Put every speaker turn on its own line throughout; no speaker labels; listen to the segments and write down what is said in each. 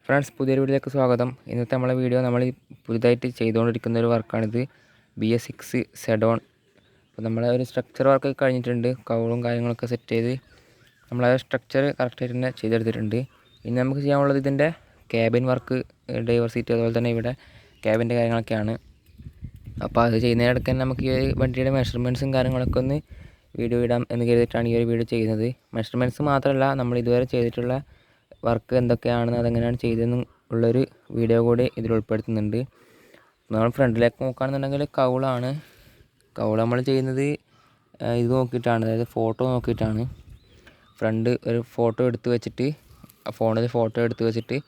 Friends, പുതിയൊരു വീഡിയോയിലേക്ക് സ്വാഗതം. ഇന്നത്തെ നമ്മളെ വീഡിയോ നമ്മൾ പുതുതായിട്ട് ചെയ്തുകൊണ്ടിരിക്കുന്ന ഒരു വർക്കാണിത്. BS6 സെഡോൺ. അപ്പോൾ നമ്മളെ ഒരു സ്ട്രക്ചർ വർക്ക് കഴിഞ്ഞിട്ടുണ്ട്. കൗളും കാര്യങ്ങളൊക്കെ സെറ്റ് ചെയ്ത് നമ്മളെ സ്ട്രക്ചർ കറക്റ്റായിട്ട് തന്നെ ചെയ്തെടുത്തിട്ടുണ്ട്. ഇനി നമുക്ക് ചെയ്യാനുള്ളത് ഇതിൻ്റെ ക്യാബിൻ വർക്ക്, ഡ്രൈവർ സീറ്റ്, അതുപോലെ തന്നെ ഇവിടെ ക്യാബിൻ്റെ കാര്യങ്ങളൊക്കെയാണ്. അപ്പോൾ അത് ചെയ്യുന്നതിനിടയ്ക്ക് തന്നെ നമുക്ക് ഈ വണ്ടിയുടെ മെഷർമെൻറ്റ്സും കാര്യങ്ങളൊക്കെ ഒന്ന് വീഡിയോ ഇടാം എന്ന് കരുതിയിട്ടാണ് ഈ ഒരു വീഡിയോ ചെയ്യുന്നത്. മെഷർമെൻറ്റ്സ് മാത്രമല്ല, നമ്മൾ ഇതുവരെ ചെയ്തിട്ടുള്ള വർക്ക് എന്തൊക്കെയാണെന്ന് അതെങ്ങനെയാണ് ചെയ്തതെന്നും ഉള്ളൊരു വീഡിയോ കൂടി ഇതിൽ ഉൾപ്പെടുത്തുന്നുണ്ട്. നമ്മൾ ഫ്രണ്ടിലേക്ക് നോക്കുകയാണെന്നുണ്ടെങ്കിൽ കൗളാണ്. കൗൾ നമ്മൾ ചെയ്യുന്നത് ഇത് നോക്കിയിട്ടാണ്, അതായത് ഫോട്ടോ നോക്കിയിട്ടാണ്. ഫ്രണ്ട് ഒരു ഫോട്ടോ എടുത്ത് വെച്ചിട്ട്, ഫോണിൽ ഫോട്ടോ എടുത്ത് വെച്ചിട്ട്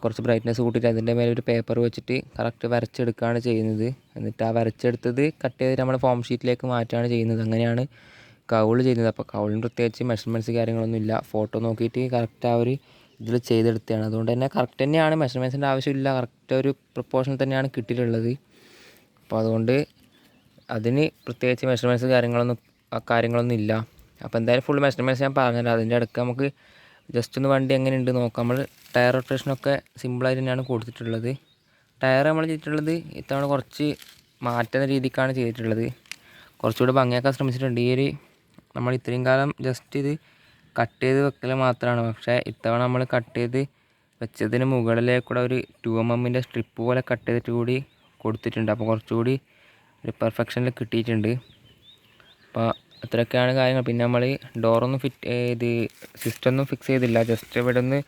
കുറച്ച് ബ്രൈറ്റ്നസ് കൂട്ടിയിട്ട് അതിൻ്റെ മേലെ ഒരു പേപ്പർ വെച്ചിട്ട് കറക്റ്റ് വരച്ചെടുക്കുകയാണ് ചെയ്യുന്നത്. എന്നിട്ട് ആ വരച്ചെടുത്തത് കട്ട് ചെയ്തിട്ട് നമ്മൾ ഫോം ഷീറ്റിലേക്ക് മാറ്റുകയാണ് ചെയ്യുന്നത്. അങ്ങനെയാണ് കൗൾ ചെയ്യുന്നത്. അപ്പോൾ കൗളിന് പ്രത്യേകിച്ച് മെഷർമെൻറ്റ്സ് കാര്യങ്ങളൊന്നും ഇല്ല. ഫോട്ടോ നോക്കിയിട്ട് കറക്റ്റ് ആ ഒരു ഇതിൽ ചെയ്തെടുത്തതാണ്. അതുകൊണ്ട് തന്നെ കറക്റ്റ് തന്നെയാണ്, മെഷർമെൻറ്റ്സിൻ്റെ ആവശ്യമില്ല, കറക്റ്റ് ഒരു പ്രൊപ്പോർഷനിൽ തന്നെയാണ് കിട്ടിയിട്ടുള്ളത്. അപ്പോൾ അതുകൊണ്ട് അതിന് പ്രത്യേകിച്ച് മെഷർമെൻറ്റ്സ് കാര്യങ്ങളൊന്നും ഇല്ല. അപ്പോൾ എന്തായാലും ഫുൾ മെഷർമെൻറ്റ്സ് ഞാൻ പറഞ്ഞുതരാം. അതിൻ്റെ ഇടയ്ക്ക് നമുക്ക് ജസ്റ്റ് ഒന്ന് വണ്ടി എങ്ങനെയുണ്ട് നോക്കാം. നമ്മൾ ടയർ റൊട്ടേഷനൊക്കെ സിമ്പിളായിട്ട് തന്നെയാണ് കൊടുത്തിട്ടുള്ളത്. ടയർ നമ്മൾ ചെയ്തിട്ടുള്ളത് ഇത്തവണ കുറച്ച് മാറ്റുന്ന രീതിക്കാണ് ചെയ്തിട്ടുള്ളത്. കുറച്ചുകൂടി ഭംഗിയാക്കാൻ ശ്രമിച്ചിട്ടുണ്ട്. ഈ ഒരു നമ്മൾ ഇത്രയും കാലം ജസ്റ്റ് ഇത് കട്ട് ചെയ്ത് വെക്കൽ മാത്രമാണ്. പക്ഷേ ഇത്തവണ നമ്മൾ കട്ട് ചെയ്ത് വെച്ചതിന് മുകളിലേക്കൂടെ ഒരു 2mm സ്ട്രിപ്പ് പോലെ കട്ട് ചെയ്തിട്ട് കൂടി കൊടുത്തിട്ടുണ്ട്. അപ്പോൾ കുറച്ചുകൂടി ഒരു പെർഫെക്ഷനിൽ കിട്ടിയിട്ടുണ്ട്. അപ്പോൾ അത്രയൊക്കെയാണ് കാര്യങ്ങൾ. പിന്നെ നമ്മൾ ഡോറൊന്നും ഇത് സിസ്റ്റമൊന്നും ഫിക്സ് ചെയ്തില്ല, ജസ്റ്റ് ഇവിടെ നിന്ന്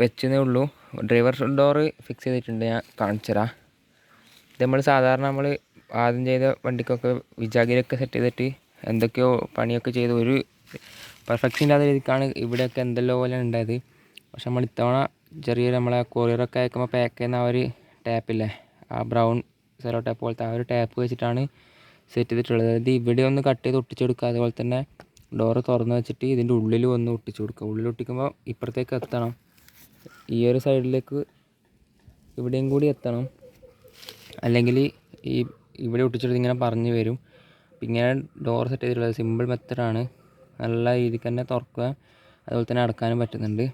വെച്ചതേ ഉള്ളൂ. ഡ്രൈവർ ഡോറ് ഫിക്സ് ചെയ്തിട്ടുണ്ട്, ഞാൻ കാണിച്ചുതരാം. ഇത് നമ്മൾ സാധാരണ നമ്മൾ ആദ്യം ചെയ്ത വണ്ടിക്കൊക്കെ വിജാഗിരിയൊക്കെ സെറ്റ് ചെയ്തിട്ട് എന്തൊക്കെയോ പണിയൊക്കെ ചെയ്ത് ഒരു പെർഫെക്ഷൻ ഇല്ലാത്ത രീതിക്കാണ് ഇവിടെയൊക്കെ എന്തെല്ലോ പോലെ ഉണ്ടായത്. പക്ഷെ നമ്മൾ ഇത്തവണ ചെറിയൊരു നമ്മളെ കൊറിയറൊക്കെ അയക്കുമ്പോൾ പാക്ക് ചെയ്യുന്ന ആ ഒരു ടാപ്പില്ലേ, ആ ബ്രൗൺ സെലോ ടാപ്പ് പോലത്തെ ആ ഒരു ടാപ്പ് വെച്ചിട്ടാണ് സെറ്റ് ചെയ്തിട്ടുള്ളത്. അതായത് ഇവിടെ ഒന്ന് കട്ട് ചെയ്ത് ഒട്ടിച്ചെടുക്കുക, അതുപോലെ തന്നെ ഡോറ് തുറന്ന് വെച്ചിട്ട് ഇതിൻ്റെ ഉള്ളിൽ ഒന്ന് ഒട്ടിച്ചു കൊടുക്കുക. ഉള്ളിൽ ഒട്ടിക്കുമ്പോൾ ഇപ്പുറത്തേക്ക് എത്തണം, ഈ ഒരു സൈഡിലേക്ക് ഇവിടെയും കൂടി എത്തണം, അല്ലെങ്കിൽ ഈ ഇവിടെ ഒട്ടിച്ചെടുത്ത് ഇങ്ങനെ പറഞ്ഞു വരും. ഇങ്ങനെ ഡോർ സെറ്റ് ചെയ്തിട്ടുള്ളത് സിമ്പിൾ മെത്തഡാണ്. നല്ല രീതിക്ക് തന്നെ തുറക്കുക, അതുപോലെ തന്നെ അടക്കാനും പറ്റുന്നുണ്ട്.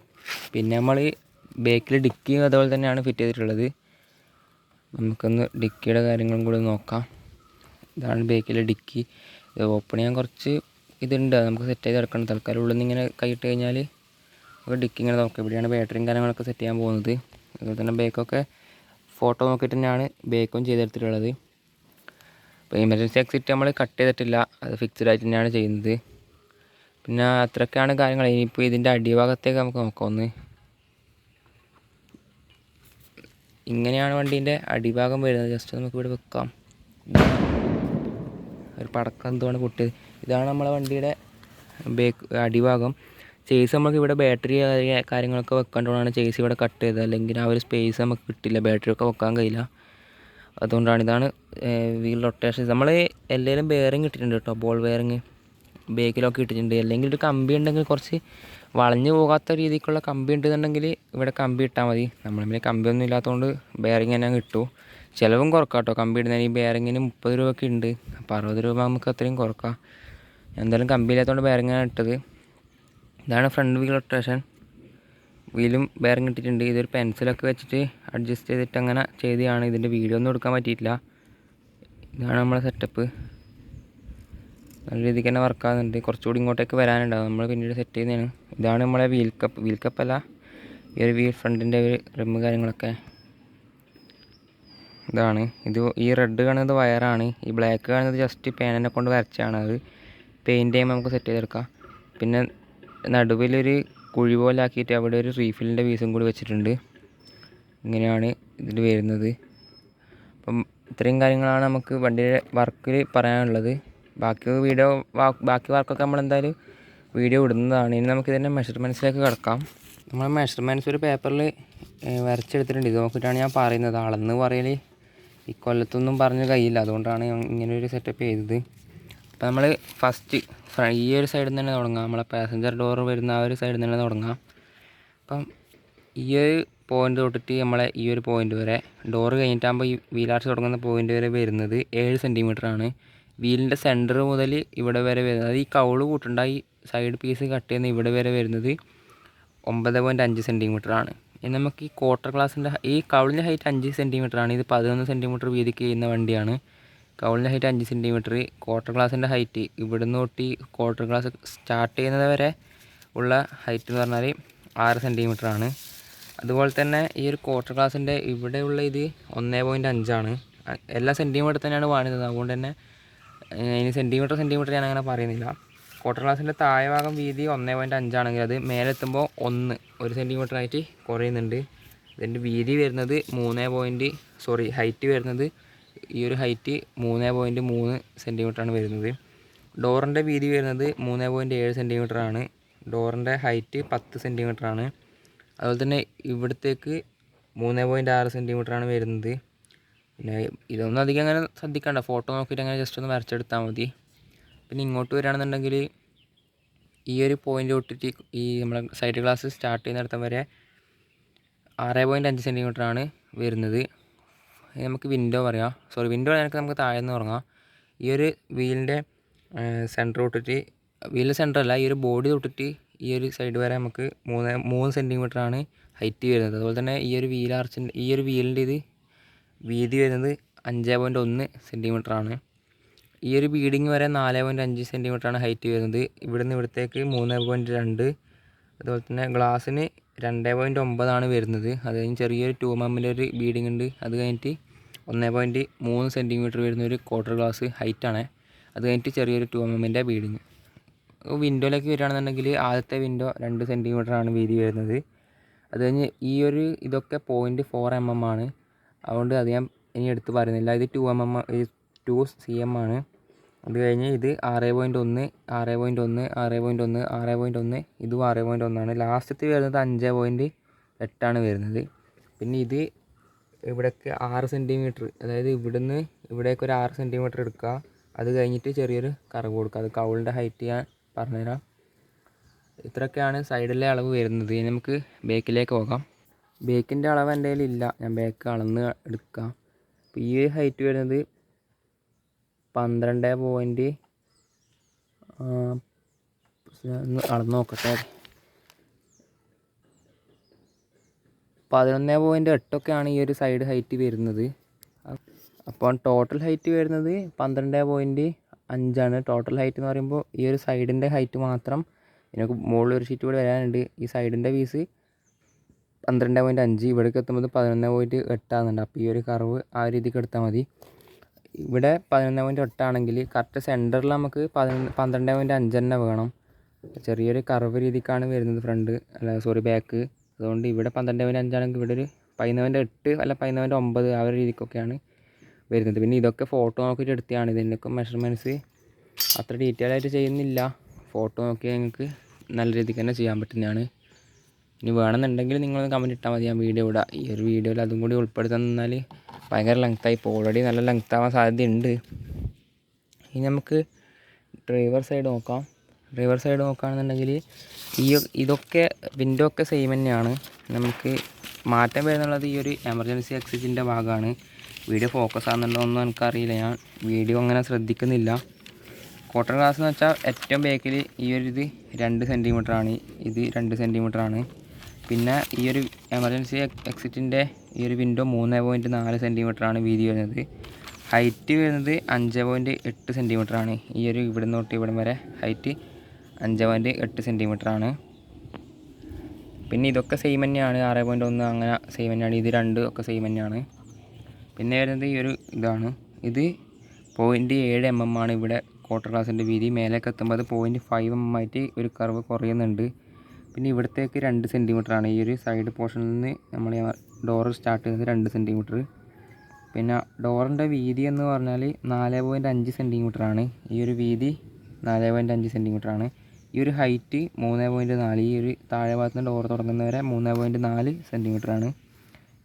പിന്നെ നമ്മൾ ബേക്കിൽ ഡിക്കി അതുപോലെ തന്നെയാണ് ഫിറ്റ് ചെയ്തിട്ടുള്ളത്. നമുക്കൊന്ന് ഡിക്കിയുടെ കാര്യങ്ങളും കൂടി നോക്കാം. ഇതാണ് ബേക്കിലെ ഡിക്കി. ഇത് ഓപ്പൺ ചെയ്യാൻ കുറച്ച് ഇതുണ്ട്, നമുക്ക് സെറ്റ് ചെയ്ത് എടുക്കണം. തൽക്കാലം ഉള്ളിൽ നിന്ന് ഇങ്ങനെ കൈയിട്ട് കഴിഞ്ഞാൽ നമുക്ക് ഡിക്കി ഇങ്ങനെ നോക്കാം. ഇവിടെയാണ് ബാറ്ററിയും കാര്യങ്ങളൊക്കെ സെറ്റ് ചെയ്യാൻ പോകുന്നത്. അതുപോലെ തന്നെ ബേക്കൊക്കെ ഫോട്ടോ നോക്കിയിട്ട് തന്നെയാണ് ബേക്കും ചെയ്തെടുത്തിട്ടുള്ളത്. അപ്പോൾ എമർജൻസി എക്സിറ്റ് നമ്മൾ കട്ട് ചെയ്തിട്ടില്ല, അത് ഫിക്സ്ഡ് ആയിട്ട് തന്നെയാണ് ചെയ്യുന്നത്. പിന്നെ അത്രയൊക്കെയാണ് കാര്യങ്ങൾ. ഇനിയിപ്പോൾ ഇതിൻ്റെ അടിഭാഗത്തേക്ക് നമുക്ക് നോക്കാം. ഒന്ന് ഇങ്ങനെയാണ് വണ്ടീൻ്റെ അടിഭാഗം വരുന്നത്. ജസ്റ്റ് നമുക്ക് ഇവിടെ വെക്കാം. ഒരു പടക്കം എന്തുകൊണ്ട് പൊട്ടിയത്. ഇതാണ് നമ്മളെ വണ്ടിയുടെ അടിഭാഗം. ചേസ് നമുക്ക് ഇവിടെ ബാറ്ററി കാര്യങ്ങളൊക്കെ വെക്കേണ്ടതാണ് ചേസ് ഇവിടെ കട്ട് ചെയ്തത്, അല്ലെങ്കിൽ ആ ഒരു സ്പേസ് നമുക്ക് കിട്ടില്ല, ബാറ്ററി ഒക്കെ വെക്കാൻ കഴിയില്ല. അതുകൊണ്ടാണ്. ഇതാണ് വീൽ റൊട്ടേഷൻ. നമ്മൾ എല്ലാവരും ബെയറിങ് ഇട്ടിട്ടുണ്ട് കേട്ടോ, ബോൾ ബെയറിങ് ബേക്കിലൊക്കെ ഇട്ടിട്ടുണ്ട്. അല്ലെങ്കിൽ ഒരു കമ്പി ഉണ്ടെങ്കിൽ, കുറച്ച് വളഞ്ഞു പോകാത്ത രീതിക്കുള്ള കമ്പി ഉണ്ടെന്നുണ്ടെങ്കിൽ ഇവിടെ കമ്പി ഇട്ടാൽ മതി. നമ്മളിങ്ങനെ കമ്പിയൊന്നും ഇല്ലാത്തതുകൊണ്ട് ബെയറിങ് തന്നെ കിട്ടും. ചിലവും കുറക്കാം കേട്ടോ. കമ്പി ഇടുന്നതിന് ഈ ബെയറിങ്ങിന് 30 രൂപയൊക്കെ ഉണ്ട്. അപ്പോൾ 60 രൂപ നമുക്ക് അത്രയും കുറക്കാം. എന്തായാലും കമ്പി ഇല്ലാത്തതുകൊണ്ട് ബെയറിങ്ങാണ് ഇട്ടത്. ഇതാണ് ഫ്രണ്ട് വീൽ റൊട്ടേഷൻ. വീലും ബെയറിങ് ഇട്ടിട്ടുണ്ട്. ഇതൊരു പെൻസിലൊക്കെ വെച്ചിട്ട് അഡ്ജസ്റ്റ് ചെയ്തിട്ട് അങ്ങനെ ചെയ്തതാണ്. ഇതിൻ്റെ വീഡിയോ ഒന്നും എടുക്കാൻ പറ്റിയിട്ടില്ല. ഇതാണ് നമ്മളെ സെറ്റപ്പ്. നല്ല രീതിക്ക് തന്നെ വർക്കാകുന്നുണ്ട്. കുറച്ചുകൂടി ഇങ്ങോട്ടേക്ക് വരാനുണ്ടാകും, നമ്മൾ പിന്നീട് സെറ്റ് ചെയ്യുന്നതാണ്. ഇതാണ് നമ്മളെ വീൽ കപ്പല്ല, ഈ ഒരു വീൽ ഫ്രണ്ടിൻ്റെ ഒരു റിമ്മ് കാര്യങ്ങളൊക്കെ ഇതാണ്. ഈ റെഡ് കാണുന്നത് വയറാണ്, ഈ ബ്ലാക്ക് കാണുന്നത് ജസ്റ്റ് പേനനെ കൊണ്ട് വരച്ചാണ്. അത് പെയിൻറ്റ് ചെയ്യുമ്പോൾ നമുക്ക് സെറ്റ് ചെയ്തെടുക്കാം. പിന്നെ നടുവിലൊരു കുഴി പോലെ ആക്കിയിട്ട് അവിടെ ഒരു റീഫില്ലിൻ്റെ പീസും കൂടി വെച്ചിട്ടുണ്ട്. ഇങ്ങനെയാണ് ഇതിൽ വരുന്നത്. അപ്പം ഇത്രയും കാര്യങ്ങളാണ് നമുക്ക് വണ്ടിയുടെ വർക്കിൽ പറയാനുള്ളത്. ബാക്കി വർക്കൊക്കെ നമ്മളെന്തായാലും വീഡിയോ ഇടുന്നതാണ്. ഇനി നമുക്കിതിൻ്റെ മെഷർമെൻറ്റ്സിലേക്ക് കിടക്കാം. നമ്മൾ മെഷർമെൻറ്റ്സ് ഒരു പേപ്പറിൽ വരച്ചെടുത്തിട്ടുണ്ട്. ഇത് നോക്കിയിട്ടാണ് ഞാൻ പറയുന്നത്. അളന്ന് പറയൽ ഈ കൊല്ലത്തൊന്നും പറഞ്ഞ് കഴിയില്ല, അതുകൊണ്ടാണ് ഇങ്ങനൊരു സെറ്റപ്പ് ചെയ്തത്. അപ്പോൾ നമ്മൾ ഫസ്റ്റ് ഈ ഒരു സൈഡിൽ നിന്ന് തന്നെ തുടങ്ങാം. നമ്മളെ പാസഞ്ചർ ഡോർ വരുന്ന ആ ഒരു സൈഡിൽ നിന്ന് തന്നെ തുടങ്ങാം. അപ്പം ഈ ഒരു പോയിൻ്റ് തൊട്ടിട്ട് നമ്മളെ ഈ ഒരു പോയിൻ്റ് വരെ, ഡോറ് കഴിഞ്ഞിട്ടാകുമ്പോൾ ഈ വീലാർച്ച് തുടങ്ങുന്ന പോയിൻ്റ് വരെ വരുന്നത് 7 സെൻറ്റിമീറ്ററാണ്. വീലിൻ്റെ സെൻറ്റർ മുതൽ ഇവിടെ വരെ വരുന്നത്, അത് ഈ കൗള് കൂട്ടുണ്ട ഈ സൈഡ് പീസ് കട്ട് ചെയ്യുന്ന ഇവിടെ വരെ വരുന്നത് 9.5 സെൻറ്റിമീറ്ററാണ്. ഇനി നമുക്ക് ഈ ക്വാർട്ടർ ഗ്ലാസിൻ്റെ ഈ കൗളിൻ്റെ ഹൈറ്റ് 5 സെൻറ്റിമീറ്ററാണ്. ഇത് 11 സെൻറ്റിമീറ്റർ വീതിക്ക് ചെയ്യുന്ന വണ്ടിയാണ്. കൗളിൻ്റെ ഹൈറ്റ് 5 സെൻറ്റിമീറ്റർ. ക്വാർട്ടർ ഗ്ലാസിൻ്റെ ഹൈറ്റ് ഇവിടുന്ന് തൊട്ട് ക്വാർട്ടർ ഗ്ലാസ് സ്റ്റാർട്ട് ചെയ്യുന്നത് വരെ ഉള്ള ഹൈറ്റ് എന്ന് പറഞ്ഞാൽ 6 സെൻറ്റിമീറ്ററാണ്. അതുപോലെ തന്നെ ഈ ഒരു ക്വാർട്ടർ ഗ്ലാസിൻ്റെ ഇവിടെയുള്ള ഇത് 1.5 എല്ലാ സെൻറ്റിമീറ്റർ തന്നെയാണ് വാങ്ങുന്നത്. അതുകൊണ്ട് തന്നെ ഇനി സെൻറ്റിമീറ്റർ ഞാൻ അങ്ങനെ പറയുന്നില്ല. ക്വാർട്ടർ ഗ്ലാസിൻ്റെ താഴെ ഭാഗം വീതി 1.5 ആണെങ്കിൽ അത് മേലെത്തുമ്പോൾ 1 സെൻറ്റിമീറ്ററായിട്ട് കുറയുന്നുണ്ട്. ഇതിൻ്റെ വീതി വരുന്നത് ഹൈറ്റ് വരുന്നത് ഈ ഒരു ഹൈറ്റ് 3.3 സെൻറ്റിമീറ്ററാണ് വരുന്നത്. ഡോറിൻ്റെ വീതി വരുന്നത് 3.7 സെൻറ്റിമീറ്ററാണ്. ഡോറിൻ്റെ ഹൈറ്റ് 10 സെൻറ്റിമീറ്ററാണ്. അതുപോലെ തന്നെ ഇവിടത്തേക്ക് 3.6 സെൻറ്റിമീറ്ററാണ് വരുന്നത്. പിന്നെ ഇതൊന്നും അധികം അങ്ങനെ ശ്രദ്ധിക്കണ്ട, ഫോട്ടോ നോക്കിയിട്ട് അങ്ങനെ ജസ്റ്റ് ഒന്ന് വരച്ചെടുത്താൽ മതി. പിന്നെ ഇങ്ങോട്ട് വരികയാണെന്നുണ്ടെങ്കിൽ ഈ ഒരു പോയിൻ്റ് തൊട്ടിട്ട് ഈ നമ്മളെ സൈഡ് ഗ്ലാസ് സ്റ്റാർട്ട് ചെയ്യുന്നിടത്തം വരെ 6.5 സെൻറ്റിമീറ്ററാണ് വരുന്നത്. നമുക്ക് വിൻഡോ പറയാം. വിൻഡോ നമുക്ക് താഴെ നിന്ന് തുടങ്ങാം. ഈ ഒരു വീലിൻ്റെ സെൻറ്റർ തൊട്ടിട്ട്, വീലിൻ്റെ സെൻറ്ററല്ല, ഈ ഒരു ബോഡി തൊട്ടിട്ട് ഈ ഒരു സൈഡ് വരെ നമുക്ക് 3 സെൻറ്റിമീറ്ററാണ് ഹൈറ്റ് വരുന്നത്. അതുപോലെ തന്നെ ഈ ഒരു വീലിൻ്റെ ഇത് വീതി വരുന്നത് 5.1 സെൻറ്റിമീറ്ററാണ്. ഈ ഒരു ബീഡിങ് വരെ 4.5 സെൻറ്റിമീറ്ററാണ് ഹൈറ്റ് വരുന്നത്. ഇവിടുന്ന് ഇവിടത്തേക്ക് 3.2. അതുപോലെ തന്നെ ഗ്ലാസ്സിന് 2.9 വരുന്നത്. അത് കഴിഞ്ഞ് ചെറിയൊരു 2 mm ഒരു ബീഡിങ് ഉണ്ട്. അത് കഴിഞ്ഞിട്ട് 1.3 സെൻറ്റിമീറ്റർ വരുന്ന ഒരു ക്വാർട്ടർ ഗ്ലാസ് ഹൈറ്റാണ്. അത് കഴിഞ്ഞിട്ട് ചെറിയൊരു 2 mm ബീഡിങ്. വിൻഡോയിലേക്ക് വരികയാണെന്നുണ്ടെങ്കിൽ ആദ്യത്തെ വിൻഡോ 2 സെൻറ്റിമീറ്ററാണ് വീതി വരുന്നത്. അത് കഴിഞ്ഞ് ഇതൊക്കെ 0.4 mm ആണ്. അതുകൊണ്ട് അത് ഞാൻ ഇനി എടുത്ത് പറയുന്നില്ല. ഇത് 2 cm ആണ്. അത് കഴിഞ്ഞ് ഇത് 6.1, 6.1, 6.1, 6.1, ഇതും 6.1. ലാസ്റ്റത്തെ വരുന്നത് 5.8 വരുന്നത്. പിന്നെ ഇത് ഇവിടേക്ക് 6 സെൻറ്റിമീറ്റർ, അതായത് ഇവിടുന്ന് ഇവിടേക്ക് ഒരു 6 സെൻറ്റിമീറ്റർ എടുക്കുക. അത് കഴിഞ്ഞിട്ട് ചെറിയൊരു കർവ് കൊടുക്കുക. അത് കൗളിൻ്റെ ഹൈറ്റ് ഞാൻ പറഞ്ഞുതരാം. ഇത്രയൊക്കെയാണ് സൈഡിലെ അളവ് വരുന്നത്. ഇനി നമുക്ക് ബേക്കിലേക്ക് പോകാം. ബേക്കിൻ്റെ അളവ് എൻ്റെ കയ്യിലില്ല, ഞാൻ ബേക്ക് അളന്ന് എടുക്കാം. അപ്പോൾ ഈ ഹൈറ്റ് വരുന്നത് 12. ഒന്ന് അളന്ന് നോക്കട്ടെ. 11.8 ഈ ഒരു സൈഡ് ഹൈറ്റ് വരുന്നത്. അപ്പോൾ ടോട്ടൽ ഹൈറ്റ് വരുന്നത് 12.5. ടോട്ടൽ ഹൈറ്റ് എന്ന് പറയുമ്പോൾ ഈ ഒരു സൈഡിൻ്റെ ഹൈറ്റ് മാത്രം. ഇതിനൊക്കെ മുകളിൽ ഒരു ഷീറ്റ് കൂടി വരാനുണ്ട്. ഈ സൈഡിൻ്റെ പീസ് 12.5, ഇവിടേക്ക് എത്തുമ്പോൾ 11.8 ആകുന്നുണ്ട്. അപ്പോൾ ഈ ഒരു കർവ് ആ രീതിക്ക് എടുത്താൽ മതി. ഇവിടെ 11.8 ആണെങ്കിൽ കറക്റ്റ് സെൻറ്ററിൽ നമുക്ക് 12.5 തന്നെ വേണം. ചെറിയൊരു കർവ് രീതിക്കാണ് വരുന്നത് ബാക്ക്. അതുകൊണ്ട് ഇവിടെ 12.5 ആണെങ്കിൽ ഇവിടെ ഒരു 11.8 അല്ല 11.9 ആ ഒരു രീതിക്കൊക്കെയാണ് വരുന്നത്. പിന്നെ ഇതൊക്കെ ഫോട്ടോ നോക്കിയിട്ട് എടുത്തതാണ്. ഇതിൻ്റെയൊക്കെ മെഷർമെൻറ്റ്സ് അത്ര ഡീറ്റെയിൽ ആയിട്ട് ചെയ്യുന്നില്ല. ഫോട്ടോ നോക്കിയാൽ നിങ്ങൾക്ക് നല്ല രീതിക്ക് തന്നെ ചെയ്യാൻ പറ്റുന്നതാണ്. ഇനി വേണമെന്നുണ്ടെങ്കിൽ നിങ്ങൾ കമൻറ്റ് ഇട്ടാൽ മതി, ഞാൻ വീഡിയോ ഇടാം. ഈ ഒരു വീഡിയോയിൽ അതും കൂടി ഉൾപ്പെടുത്താൻ നിന്നാൽ ഭയങ്കര ലെങ്ത്തായി. ഇപ്പോൾ ഓൾറെഡി നല്ല ലെങ്ത് ആവാൻ സാധ്യതയുണ്ട്. ഇനി നമുക്ക് ഡ്രൈവർ സൈഡ് നോക്കാം. ഡ്രൈവർ സൈഡ് നോക്കുകയാണെന്നുണ്ടെങ്കിൽ ഇതൊക്കെ വിൻഡോ ഒക്കെ സെയിം തന്നെയാണ്. നമുക്ക് മാറ്റം വരുന്നുള്ളത് ഈ ഒരു എമർജൻസി എക്സിറ്റിൻ്റെ ഭാഗമാണ്. വീഡിയോ ഫോക്കസ് ആകുന്നുണ്ടോ ഒന്നും എനിക്കറിയില്ല, ഞാൻ വീഡിയോ അങ്ങനെ ശ്രദ്ധിക്കുന്നില്ല. ക്വാർട്ടർ ഗ്ലാസ് എന്ന് വെച്ചാൽ ഏറ്റവും ബേക്കിൽ ഈ ഒരു ഇത് 2 സെൻറ്റിമീറ്ററാണ്. ഇത് 2 സെൻറ്റിമീറ്ററാണ്. പിന്നെ ഈ ഒരു എമർജൻസി എക്സിറ്റിൻ്റെ ഈ ഒരു വിൻഡോ 3.4 സെൻറ്റിമീറ്ററാണ് വീതി വരുന്നത്. ഹൈറ്റ് വരുന്നത് 5.8 സെൻറ്റിമീറ്ററാണ്. ഈ ഒരു ഇവിടെ നിന്ന് തൊട്ട് ഇവിടം വരെ ഹൈറ്റ് 5.8 സെൻറ്റിമീറ്ററാണ്. പിന്നെ ഇതൊക്കെ സെയിം തന്നെയാണ്. 6.1 അങ്ങനെ സെയിം തന്നെയാണ്. ഇത് 2 ഒക്കെ സെയിം തന്നെയാണ്. പിന്നെ വരുന്നത് ഈ ഒരു ഇതാണ്. ഇത് 0.7 mm ആണ് ഇവിടെ ക്വാർട്ടർ ഗ്ലാസിൻ്റെ വീതി. മേലേക്ക് എത്തുമ്പോൾ അത് 0.5 mm ആയിട്ട് ഒരു കർവ് കുറയുന്നുണ്ട്. പിന്നെ ഇവിടത്തേക്ക് 2 സെൻറ്റിമീറ്ററാണ്. ഈ ഒരു സൈഡ് പോർഷനിൽ നിന്ന് നമ്മൾ ഡോറ് സ്റ്റാർട്ട് ചെയ്യുന്നത് 2 സെൻറ്റിമീറ്റർ. പിന്നെ ഡോറിൻ്റെ വീതി എന്ന് പറഞ്ഞാൽ 4.5 സെൻറ്റിമീറ്ററാണ്. ഈ ഒരു വീതി 4.5 സെൻറ്റിമീറ്ററാണ്. ഈ ഒരു ഹൈറ്റ് 3.4. ഈ ഒരു താഴെ ഭാഗത്ത് നിന്ന് ഡോർ തുടങ്ങുന്നവരെ 3.4 സെൻറ്റിമീറ്ററാണ്.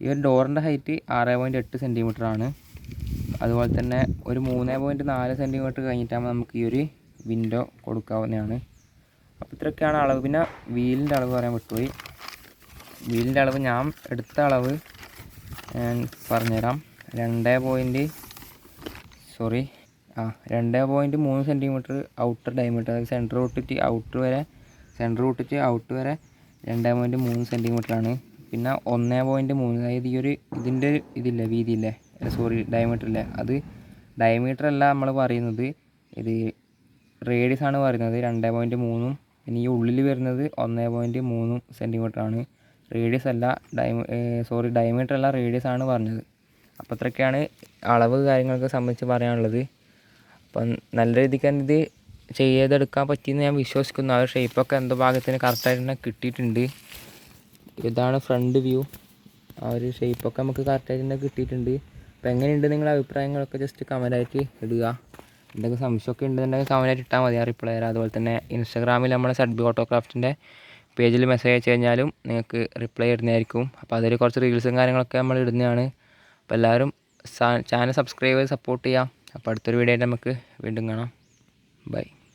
ഈ ഒരു ഡോറിൻ്റെ ഹൈറ്റ് 6.8 സെൻറ്റിമീറ്ററാണ്. അതുപോലെ തന്നെ ഒരു 3.4 സെൻറ്റിമീറ്റർ കഴിഞ്ഞിട്ടാകുമ്പോൾ നമുക്ക് ഈ ഒരു വിൻഡോ കൊടുക്കാവുന്നതാണ്. അപ്പോൾ ഇത്രയൊക്കെയാണ് അളവ്. പിന്നെ വീലിൻ്റെ അളവ് പറയാൻ വിട്ടുപോയി. വീലിൻ്റെ അളവ് ഞാൻ എടുത്ത അളവ് ഞാൻ പറഞ്ഞുതരാം. 2.3 സെൻറ്റിമീറ്റർ ഔട്ടർ ഡയമീറ്റർ, അതായത് സെൻറ്റർ തൊട്ടിട്ട് ഔട്ട് വരെ 2.3 സെൻറ്റിമീറ്ററാണ്. പിന്നെ 1.3, അതായത് ഈ ഒരു ഇതിൻ്റെ ഇതില്ലേ വീതിയില്ലേ, സോറി ഡയമീറ്റർ ഇല്ലേ, അത് ഡയമീറ്റർ അല്ല നമ്മൾ പറയുന്നത്, ഇത് റേഡിയസ് ആണ് പറയുന്നത് 2.3. പിന്നെ ഈ ഉള്ളിൽ വരുന്നത് 1.3 സെൻറ്റിമീറ്ററാണ്. റേഡിയസ് അല്ല, ഡയമീറ്റർ അല്ല, റേഡിയസ് ആണ് പറഞ്ഞത്. അപ്പോൾ അത്രയൊക്കെയാണ് അളവ് കാര്യങ്ങളൊക്കെ സംബന്ധിച്ച് പറയാനുള്ളത്. അപ്പം നല്ല രീതിക്ക് തന്നെ ഇത് ചെയ്തെടുക്കാൻ പറ്റിയെന്ന് ഞാൻ വിശ്വസിക്കുന്നു. ആ ഒരു ഷേപ്പൊക്കെ എന്തോ ഭാഗത്തിന് കറക്റ്റായിട്ട് തന്നെ കിട്ടിയിട്ടുണ്ട്. ഇതാണ് ഫ്രണ്ട് വ്യൂ. ആ ഒരു ഷേപ്പൊക്കെ നമുക്ക് കറക്റ്റായിട്ട് തന്നെ കിട്ടിയിട്ടുണ്ട്. അപ്പോൾ എങ്ങനെയുണ്ട് നിങ്ങളുടെ അഭിപ്രായങ്ങളൊക്കെ ജസ്റ്റ് കമൻറ്റായിട്ട് ഇടുക. എന്തെങ്കിലും സംശയമൊക്കെ ഉണ്ടെന്നുണ്ടെങ്കിൽ കമൻറ്റായിട്ട് ഇട്ടാൽ മതി, ആ റിപ്ലൈ തരാം. അതുപോലെ തന്നെ ഇൻസ്റ്റാഗ്രാമിൽ നമ്മുടെ സഡ്ബി ഓട്ടോക്രാഫ്റ്റിൻ്റെ പേജിൽ മെസ്സേജ് അയച്ചു കഴിഞ്ഞാലും നിങ്ങൾക്ക് റിപ്ലൈ ഇടുന്നതായിരിക്കും. അപ്പോൾ അതിൽ കുറച്ച് റീൽസും കാര്യങ്ങളൊക്കെ നമ്മൾ ഇടുന്നതാണ്. അപ്പോൾ എല്ലാവരും ചാനൽ സബ്സ്ക്രൈബ് ചെയ്ത് സപ്പോർട്ട് ചെയ്യാം. അപ്പോൾ അടുത്തൊരു വീഡിയോ ആയിട്ട് നമുക്ക് വീണ്ടും കാണാം. ബൈ.